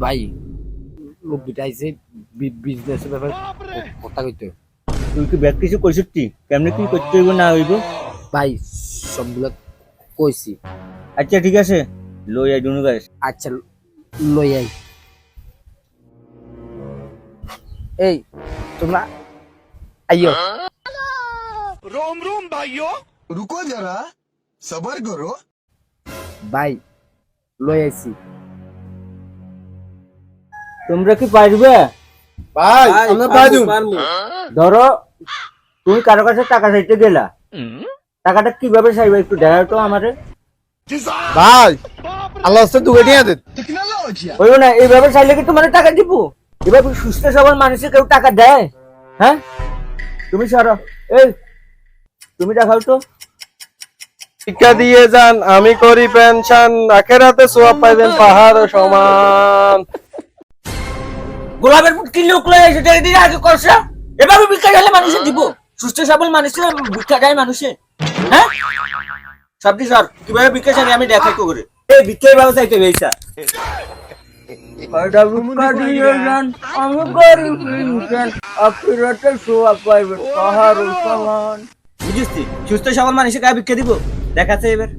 ভাই লোক দুটা আইছে বিজনেসের ব্যাপারে কথা কইতে। তুই কি ব্যাগ কিছু কইছিস? কেমনে কি করতে হইব না হইব? ভাই সবগুলো কইছি। আচ্ছা ঠিক আছে, লই আই দুনু গাইস। আচ্ছা লই আই। এই তোমরা আইও। रोम रोम भाइयों रुको जरा सबर करो। ভাই লই আইছি। তোমরা কি পারবে? ভাই আমরা পারবো। ধরো তুমি কারো কাছে টাকা চাইতে গেলা, টাকাটা কিভাবে চাইবে একটু দেখাও তো আমারে। ভাই আল্লাহ রাস্তায় দুগে নিয়ে দেন। বলবো না এইভাবে চাইলে কি তোমার টাকা দিব? এভাবে সুস্থ সবল মানুষের কেউ টাকা দেয়? হ্যাঁ তুমি সরো। এই তুমি দেখাও তো। শিক্ষা দিয়ে যান, আমি করি পেনশন, আখেরাতে সোয়াব পাইবেন পাহাড় সমান। গোলাপের ফুট কিনলে উকলে সেটা দিন আগে করছে। এভাবে ভিক্ষা চাইলে মানুষের দিব? সুস্থ সবল মানুষের ভিক্ষা দেয় মানুষে? হ্যাঁ সবটি সর, কিভাবে ভিক্ষা চাইলে আমি দেখাই তো করে। এই ভিক্ষা এভাবে চাইতে বেইসা আমি করি পেনশন, আখেরাতে সোয়াব পাইবেন পাহাড় সমান। বুঝিস সুস্থ সবল মানুষের গায়ে ভিক্ষা দিব? দেখাচ্ছে এবার।